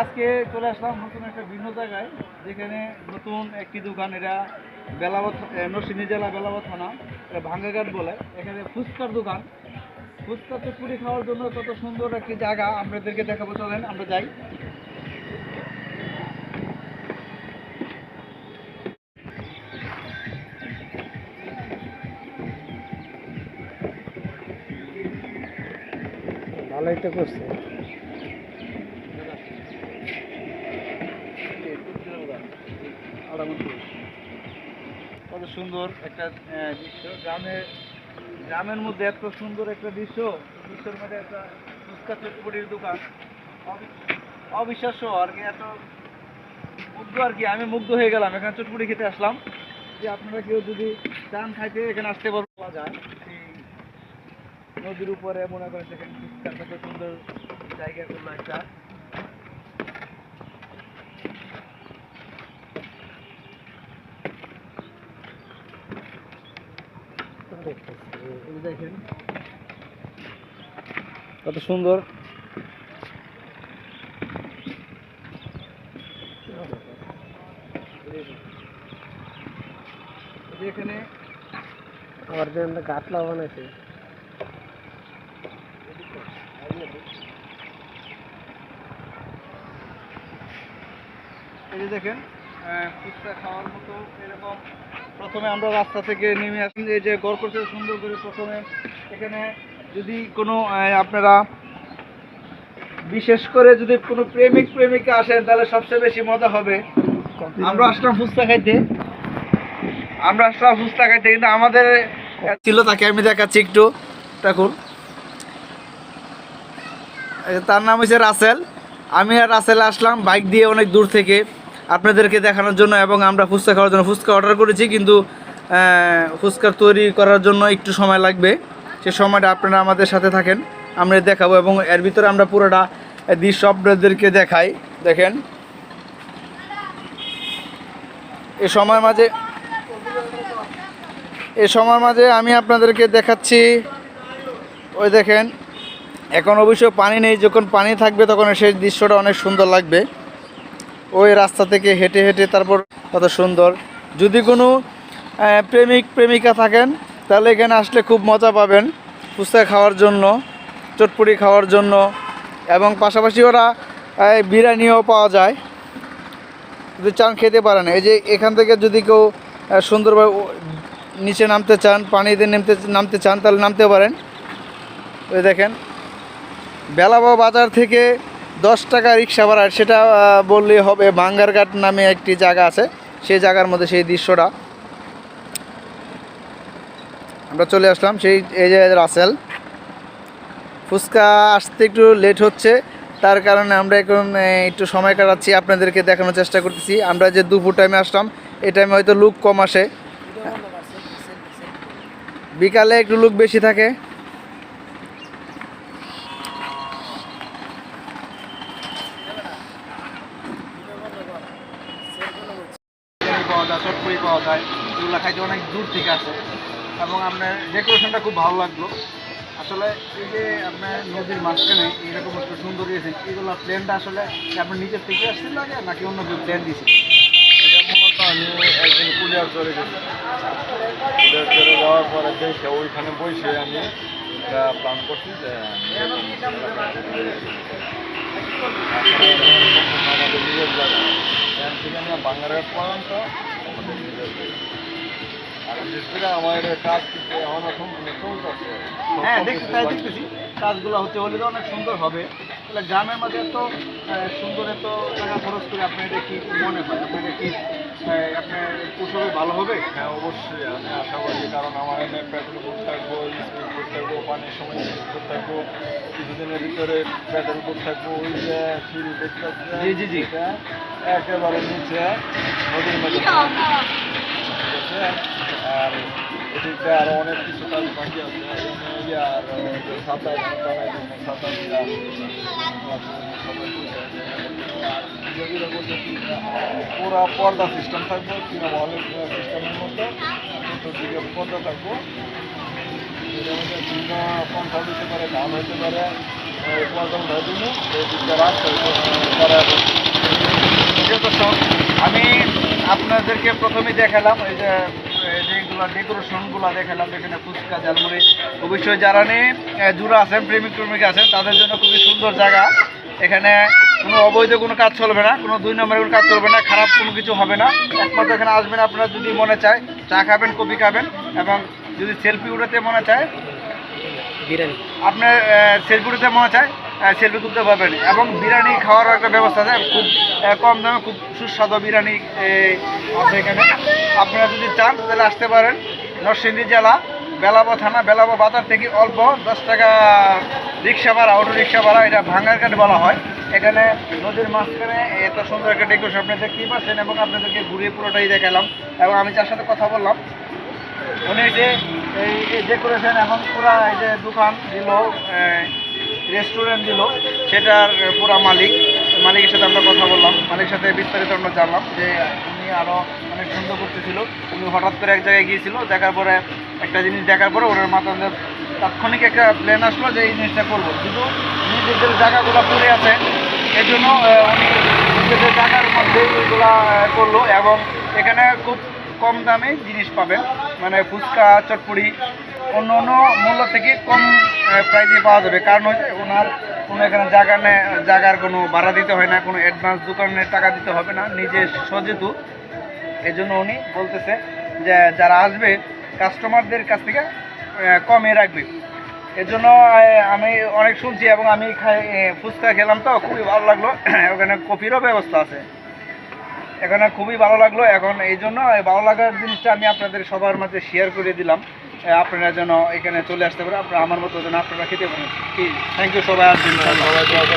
আজকে চলে আসলাম নতুন একটা ভিন্ন জায়গায়, যেখানে নতুন একটি দোকান। এটা বেলাবত, নরসিংদী জেলা বেলাবত থানা, এটা ভাঙ্গাঘাট বলে। এখানে ফুচকার দোকান। ফুচকা চটপুরি খাওয়ার জন্য কত সুন্দর একটি জায়গা আপনাদেরকে দেখাবো, চলেন আমরা যাই। ভালোই তো করছে। কত সুন্দর একটা দৃশ্য, গ্রামের মধ্যে এত সুন্দর একটা দৃশ্যের মধ্যে একটা ফুচকা চটপটির দোকান। অবিশ্বাস্য আর কি, এত মুগ্ধ আর কি, আমি মুগ্ধ হয়ে গেলাম। এখানে চটপটি খেতে আসলাম। যে আপনারা কেউ যদি চান খাইতে, এখানে আসতে পাওয়া যায়। এই নদীর উপরে মনে করেন সেখানে ফুচকার কত সুন্দর জায়গা করলো একটা। দেখেন কত সুন্দর। এখানে আবার যে গাছলা বানাইছে। এই যে দেখেন ফুচকা খাওয়ার মতো এরকম। প্রথমে আমরা রাস্তা থেকে নেমে আসি, এই যে গড় করতে সুন্দর করে। প্রথমে এখানে যদি কোনো আপনারা বিশেষ করে যদি কোনো প্রেমিকা আসেন, তাহলে সবচেয়ে বেশি মজা হবে। আমরা আসলাম ফুচকা খাইতে, কিন্তু আমাদের ছিল, তাকে আমি দেখাচ্ছি একটু। দেখুন, তার নাম হচ্ছে রাসেল। আমি আর রাসেল আসলাম বাইক দিয়ে অনেক দূর থেকে আপনাদেরকে দেখানোর জন্য, এবং আমরা ফুচকা খাওয়ার জন্য ফুচকা অর্ডার করেছি। কিন্তু ফুচকা তৈরি করার জন্য একটু সময় লাগবে, সে সময়টা আপনারা আমাদের সাথে থাকেন, আমরা দেখাবো। এবং এর ভিতরে আমরা পুরোটা দৃশ্য আপনাদেরকে দেখাই। দেখেন, এই সময়ের মাঝে আমি আপনাদেরকে দেখাচ্ছি। ওই দেখেন, এখন অবশ্য পানি নেই, যখন পানি থাকবে তখন সেই দৃশ্যটা অনেক সুন্দর লাগবে। ওই রাস্তা থেকে হেঁটে হেঁটে তারপর কত সুন্দর। যদি কোনো প্রেমিকা থাকেন, তাহলে এখানে আসলে খুব মজা পাবেন ফুচকা খাওয়ার জন্য, চটপটি খাওয়ার জন্য। এবং পাশাপাশি ওরা বিরিয়ানিও পাওয়া যায়, যদি চান খেতে পারেন। এই যে এখান থেকে যদি কেউ সুন্দরভাবে নিচে নামতে চান, পানিতে নামতে চান, তাহলে নামতে পারেন। ওই দেখেন, বেলাবা বাজার থেকে 10 টাকা রিক্সা ভাড়া, সেটা বললেই হবে। ভাঙ্গারঘাট নামে একটি জায়গা আছে, সেই জায়গার মধ্যে সেই দৃশ্যটা। আমরা চলে আসলাম এই যে রাসেল। ফুচকা আসতে একটু লেট হচ্ছে, তার কারণে আমরা এখন একটু সময় কাটাচ্ছি, আপনাদেরকে দেখানোর চেষ্টা করতেছি। আমরা যে দুপুর টাইমে আসলাম, এই টাইমে হয়তো লোক কম আসে, বিকালে একটু লোক বেশি থাকে। পাওয়া যায়, চটপটি পাওয়া যায়, এগুলো খাইতে অনেক দূর থেকে আসে। এবং আপনার ডেকোরেশনটা খুব ভালো লাগলো। আসলে এই যে আপনার নদীর মাঝখানে এরকম একটু সুন্দর দিয়েছেন, এগুলো প্ল্যানটা আসলে আপনার নিজের থেকে আসতে লাগে নাকি অন্য কেউ প্ল্যান দিয়েছে? এটা মূলত আমি একদিন কুলিয়ার চরে গেছি। কুলিয়ার চরে যাওয়ার পরে দেখে ওইখানে বসে আমি এটা প্ল্যান করছি যে আমাদের নিজের জায়গা এখান থেকে আমি বাংলাঘাট পর্যন্ত আমাদের নিজের জায়গা। আর বিশেষ করে আমার কাজ কিন্তু এখনো চলতেছে। হ্যাঁ, দেখতেছি কাজগুলো হচ্ছে, হলে তো অনেক সুন্দর হবে। তাহলে গ্রামের মাঝে এত সুন্দর, এত টাকা খরচ করে আপনার এটা কি মনে হয়? আপনার এটা কি আপনার পোষাবে ভালো হবে? হ্যাঁ, অবশ্যই আমি আশা করি, কারণ আমার এনে পেট্রোল করতে থাকবো, স্পিড করতে থাকবো, পানির সময় করতে থাকবো, কিছুদিনের ভিতরে পেট্রোল করতে থাকবো। ওই যে সিঁড়ি দেখতে জি একেবারে নিচে নদীর মধ্যে, ঠিক আছে। আর এদিকে আরো অনেক কিছু কাজ বাকি আছে। আর সাঁতার বানাই জন্য সাঁতার পুরা পর্দা সিস্টেম থাকবো, সিনেমা হলের সিস্টেমের মতো চতুর্দিকে পর্দা থাকবো। এটার মধ্যে বিভিন্ন পন্থা হতে পারে, ধান হতে পারে, পল্টন ভাই দিন এই দিকটা রাস্তা করা প্রিয় দর্শক, আমি আপনাদেরকে প্রথমেই দেখালাম এই যে যেগুলো ডেকোরেশনগুলো দেখালাম, এখানে ফুচকা ঝালমুড়ি। অবশ্যই যারা নিয়ে জুড়ে আছেন, প্রেমিক প্রেমিকা আছেন, তাদের জন্য খুবই সুন্দর জায়গা। এখানে কোনো অবৈধ কোনো কাজ চলবে না, কোনো দুই নম্বরের কোনো কাজ চলবে না, খারাপ কোনো কিছু হবে না। একমাত্র এখানে আসবেন আপনারা যদি মনে চায় চা খাবেন, কফি খাবেন, এবং যদি সেলফি উঠাতে মনে চায় বিরিয়ানি আপনার সেলফি উঠাতে মনে চায় সেলফি তুলতে পারবেন। এবং বিরিয়ানি খাওয়ারও একটা ব্যবস্থা আছে, খুব কম দামে খুব সুস্বাদু বিরিয়ানি আছে এখানে। আপনারা যদি চান তাহলে আসতে পারেন। নরসিংদী জেলা বেলাবো থানা বেলাবো বাজার থেকে অল্প 10 টাকা রিক্সা ভাড়া, অটো রিক্সা ভাড়া, এটা ভাঙার কাঠ বলা হয়। এখানে নদীর মাঝখানে এত সুন্দর একটা ডেকোরেশন আপনি দেখতেই পাচ্ছেন, এবং আপনাদেরকে ঘুরিয়ে পুরোটাই দেখালাম। এবং আমি যার সাথে কথা বললাম উনি যে এই ডেকোরেশন এবং পুরা এই যে দোকান দিল, রেস্টুরেন্ট দিল, সেটার পুরা মালিকের সাথে আমরা কথা বললাম। মালিকের সাথে বিস্তারিত আমরা জানলাম যে উনি আরও অনেক সুন্দর করতেছিল। উনি হঠাৎ করে এক জায়গায় গিয়েছিল, দেখার পরে একটা জিনিস দেখার পরে ওনার মাথায় তাৎক্ষণিক একটা প্ল্যান আসলো যে এই জিনিসটা করবো। কিন্তু নিজেদের জায়গাগুলো পড়ে আছে, এই জন্য উনি নিজেদের জায়গার মধ্যে এইগুলা করলো। এবং এখানে খুব কম দামে জিনিস পাবেন, মানে ফুচকা চটপুরি অন্য অন্য মূল্য থেকে কম প্রাইসে পাওয়া যাবে। কারণ হচ্ছে ওনার কোনো এখানে জায়গার কোনো ভাড়া দিতে হয় না, কোনো অ্যাডভান্স দোকানের টাকা দিতে হবে না, নিজে সচেতু। এই জন্য উনি বলতেছে যে যারা আসবে কাস্টমারদের কাছ থেকে কমে রাখবে। এর জন্য আমি অনেক শুনছি এবং আমি ফুচকা খেলাম তো খুবই ভালো লাগলো। ওখানে কফিরও ব্যবস্থা আছে, এখানে খুবই ভালো লাগলো। এখন এই জন্য ভালো লাগার জিনিসটা আমি আপনাদের সবার মাঝে শেয়ার করে দিলাম। আপনারা যেন এখানে চলে আসতে পারেন, আপনারা আমার মতো যেন আপনারা খেতে পারেন। কি থ্যাংক ইউ সবাই আসবেন। সবাই